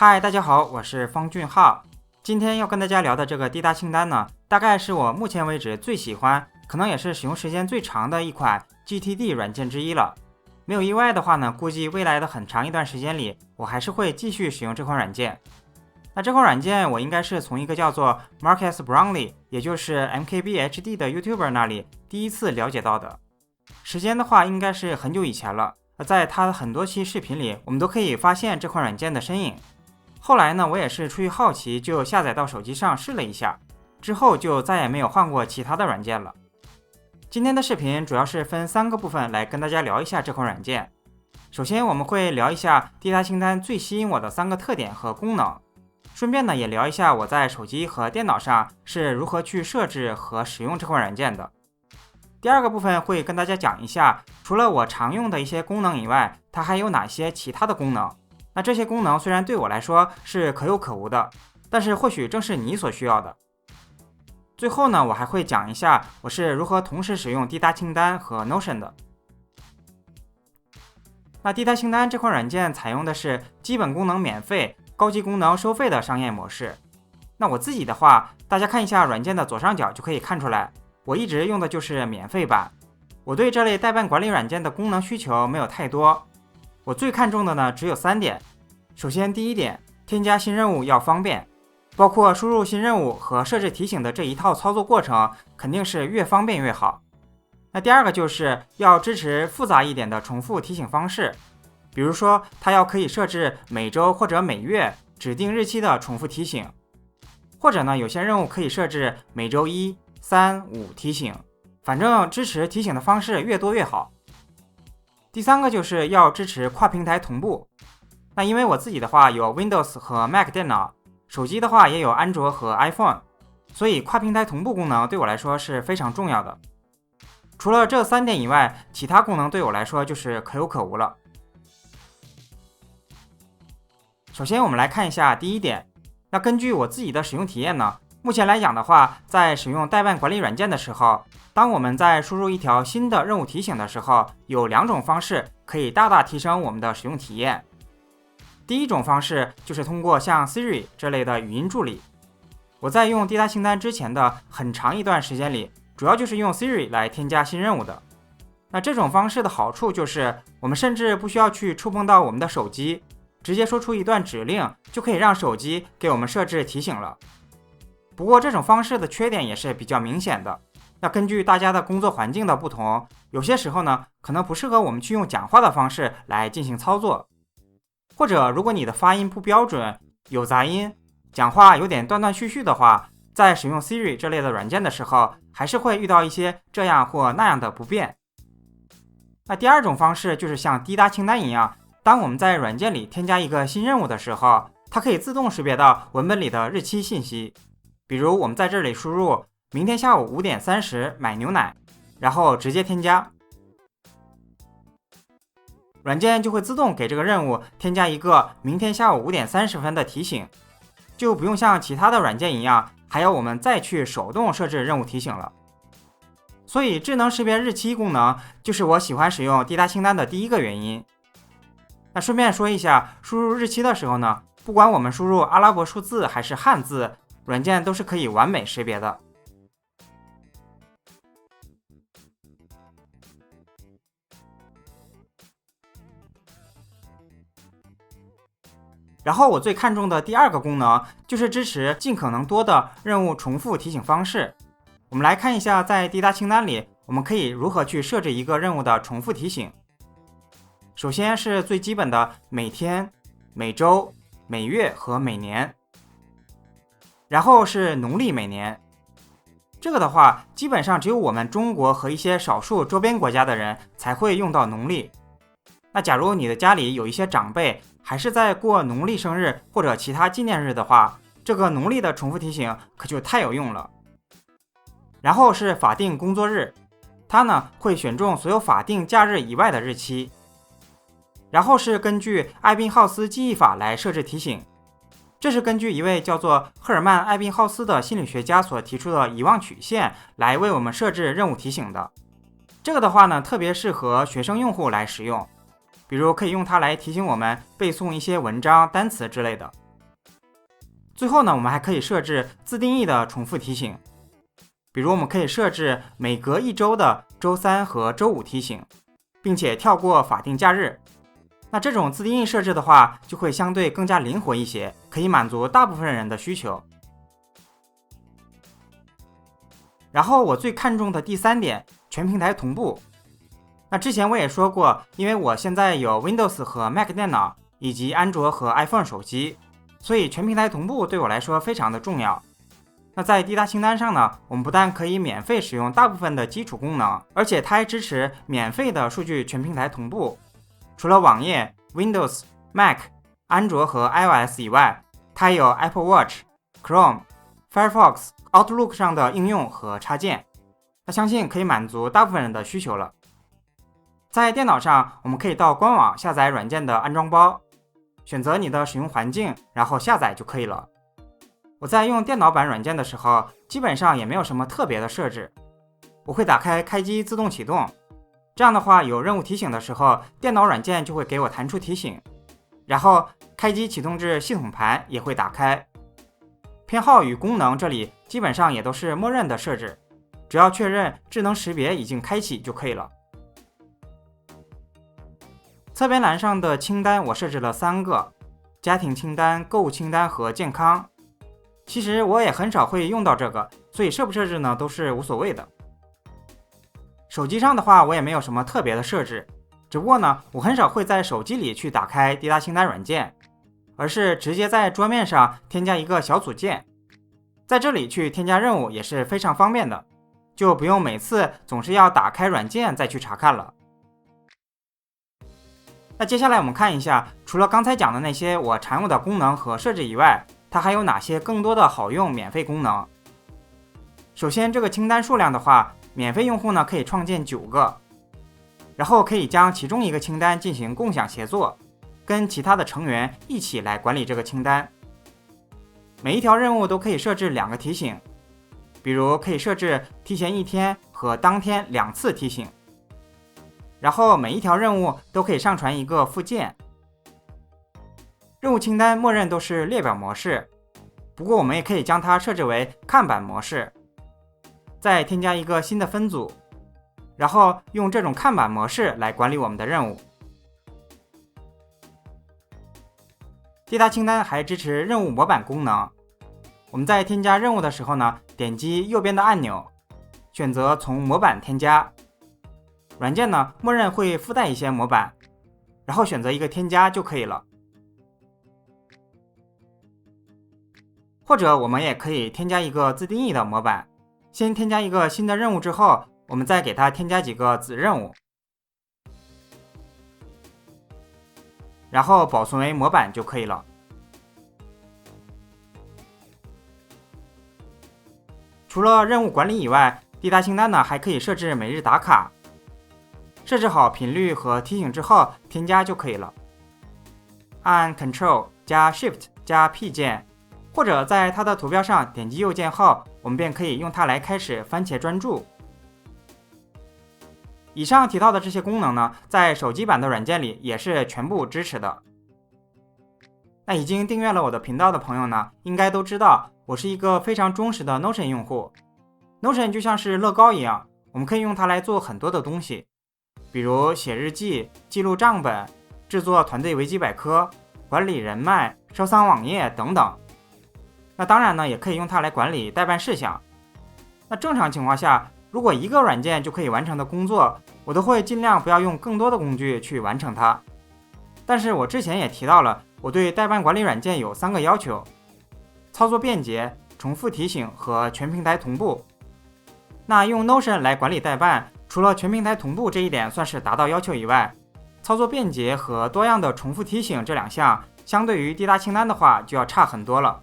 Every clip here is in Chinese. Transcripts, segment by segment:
嗨，大家好，我是方俊浩。今天要跟大家聊的这个滴答清单呢，大概是我目前为止最喜欢，可能也是使用时间最长的一款 GTD 软件之一了。没有意外的话呢，估计未来的很长一段时间里，我还是会继续使用这款软件。那这款软件我应该是从一个叫做 Marcus Brownlee， 也就是 MKBHD 的 YouTuber 那里第一次了解到的。时间的话应该是很久以前了，在他的很多期视频里，我们都可以发现这款软件的身影。后来呢，我也是出于好奇就下载到手机上试了一下，之后就再也没有换过其他的软件了。今天的视频主要是分3个部分来跟大家聊一下这款软件。首先我们会聊一下滴答清单最吸引我的3个特点和功能，顺便呢也聊一下我在手机和电脑上是如何去设置和使用这款软件的。第2个部分会跟大家讲一下，除了我常用的一些功能以外，它还有哪些其他的功能。那这些功能虽然对我来说是可有可无的，但是或许正是你所需要的。最后呢，我还会讲一下我是如何同时使用滴答清单和 Notion 的。那滴答清单这款软件采用的是基本功能免费、高级功能收费的商业模式。那我自己的话，大家看一下软件的左上角就可以看出来，我一直用的就是免费版。我对这类代办管理软件的功能需求没有太多，我最看重的呢只有3点。首先第一点，添加新任务要方便，包括输入新任务和设置提醒的这一套操作过程肯定是越方便越好。那第2个就是要支持复杂一点的重复提醒方式，比如说它要可以设置每周或者每月指定日期的重复提醒，或者呢有些任务可以设置每周1、3、5提醒，反正支持提醒的方式越多越好。第3个就是要支持跨平台同步。那因为我自己的话有 Windows 和 Mac 电脑，手机的话也有安卓和 iPhone， 所以跨平台同步功能对我来说是非常重要的。除了这3点以外，其他功能对我来说就是可有可无了。首先我们来看一下第1点，那根据我自己的使用体验呢，目前来讲的话，在使用代办管理软件的时候，当我们在输入一条新的任务提醒的时候，有2种方式可以大大提升我们的使用体验。第一种方式就是通过像 Siri 这类的语音助理。我在用滴答清单之前的很长一段时间里，主要就是用 Siri 来添加新任务的。那这种方式的好处就是，我们甚至不需要去触碰到我们的手机，直接说出一段指令，就可以让手机给我们设置提醒了。不过这种方式的缺点也是比较明显的。那根据大家的工作环境的不同，有些时候呢，可能不适合我们去用讲话的方式来进行操作。或者如果你的发音不标准，有杂音，讲话有点断断续续的话，在使用 Siri 这类的软件的时候，还是会遇到一些这样或那样的不便。那第2种方式就是像滴答清单一样，当我们在软件里添加一个新任务的时候，它可以自动识别到文本里的日期信息。比如我们在这里输入明天下午5点30买牛奶，然后直接添加，软件就会自动给这个任务添加一个明天下午5点30分的提醒，就不用像其他的软件一样还要我们再去手动设置任务提醒了。所以智能识别日期功能就是我喜欢使用滴答清单的第1个原因。那顺便说一下，输入日期的时候呢，不管我们输入阿拉伯数字还是汉字，软件都是可以完美识别的。然后我最看重的第2个功能就是支持尽可能多的任务重复提醒方式。我们来看一下在滴答清单里我们可以如何去设置一个任务的重复提醒。首先是最基本的每天、每周、每月和每年，然后是农历每年。这个的话基本上只有我们中国和一些少数周边国家的人才会用到农历。那假如你的家里有一些长辈还是在过农历生日或者其他纪念日的话，这个农历的重复提醒可就太有用了。然后是法定工作日，它呢会选中所有法定假日以外的日期。然后是根据艾宾浩斯记忆法来设置提醒，这是根据一位叫做赫尔曼·艾宾浩斯的心理学家所提出的遗忘曲线来为我们设置任务提醒的。这个的话呢，特别适合学生用户来使用，比如可以用它来提醒我们背诵一些文章、单词之类的。最后呢，我们还可以设置自定义的重复提醒，比如我们可以设置每隔1周的周3和周5提醒，并且跳过法定假日。那这种自定义设置的话，就会相对更加灵活一些，可以满足大部分人的需求。然后我最看重的第3点，全平台同步。那之前我也说过，因为我现在有 Windows 和 Mac 电脑，以及安卓和 iPhone 手机，所以全平台同步对我来说非常的重要。那在滴答清单上呢，我们不但可以免费使用大部分的基础功能，而且它还支持免费的数据全平台同步。除了网页、Windows、Mac、安卓和 iOS 以外，它还有 Apple Watch、Chrome、Firefox、Outlook 上的应用和插件，那相信可以满足大部分人的需求了。在电脑上，我们可以到官网下载软件的安装包，选择你的使用环境，然后下载就可以了。我在用电脑版软件的时候，基本上也没有什么特别的设置，我会打开开机自动启动，这样的话有任务提醒的时候，电脑软件就会给我弹出提醒，然后开机启动至系统盘也会打开。偏好与功能这里基本上也都是默认的设置，只要确认智能识别已经开启就可以了。侧边栏上的清单我设置了3个，家庭清单、购物清单和健康。其实我也很少会用到这个，所以设不设置呢都是无所谓的。手机上的话我也没有什么特别的设置，只不过呢我很少会在手机里去打开滴答清单软件，而是直接在桌面上添加一个小组件，在这里去添加任务也是非常方便的，就不用每次总是要打开软件再去查看了。那接下来我们看一下，除了刚才讲的那些我常用的功能和设置以外，它还有哪些更多的好用免费功能。首先这个清单数量的话，免费用户呢可以创建9个，然后可以将其中一个清单进行共享协作，跟其他的成员一起来管理这个清单。每一条任务都可以设置2个提醒，比如可以设置提前1天和当天2次提醒，然后每一条任务都可以上传一个附件。任务清单默认都是列表模式，不过我们也可以将它设置为看板模式，再添加一个新的分组，然后用这种看板模式来管理我们的任务。滴答清单还支持任务模板功能，我们在添加任务的时候呢，点击右边的按钮，选择从模板添加，软件呢默认会附带一些模板，然后选择一个添加就可以了。或者我们也可以添加一个自定义的模板，先添加一个新的任务之后，我们再给它添加几个子任务，然后保存为模板就可以了。除了任务管理以外，滴答清单呢还可以设置每日打卡，设置好频率和提醒之后添加就可以了。按 Ctrl 加 Shift 加 P 键，或者在它的图标上点击右键后，我们便可以用它来开始番茄专注。以上提到的这些功能呢，在手机版的软件里也是全部支持的。那已经订阅了我的频道的朋友呢，应该都知道我是一个非常忠实的 Notion 用户。Notion 就像是乐高一样，我们可以用它来做很多的东西，比如写日记、记录账本、制作团队维基百科、管理人脉、收藏网页等等。那当然呢，也可以用它来管理代办事项。那正常情况下，如果一个软件就可以完成的工作，我都会尽量不要用更多的工具去完成它。但是我之前也提到了，我对代办管理软件有3个要求：操作便捷、重复提醒和全平台同步。那用 Notion 来管理代办，除了全平台同步这一点算是达到要求以外，操作便捷和多样的重复提醒这2项，相对于滴答清单的话就要差很多了。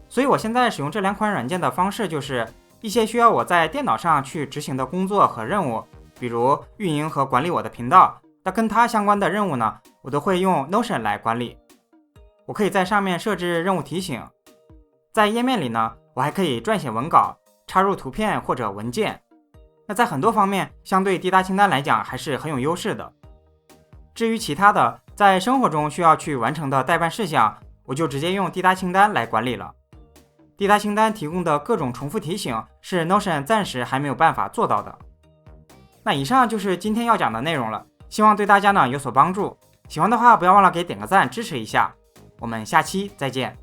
所以我现在使用这2款软件的方式就是，一些需要我在电脑上去执行的工作和任务，比如运营和管理我的频道，那跟它相关的任务呢，我都会用 Notion 来管理。我可以在上面设置任务提醒，在页面里呢，我还可以撰写文稿，插入图片或者文件。那在很多方面，相对滴答清单来讲还是很有优势的。至于其他的，在生活中需要去完成的代办事项，我就直接用滴答清单来管理了。滴答清单提供的各种重复提醒是 Notion 暂时还没有办法做到的。那以上就是今天要讲的内容了，希望对大家呢有所帮助。喜欢的话不要忘了给点个赞支持一下。我们下期再见。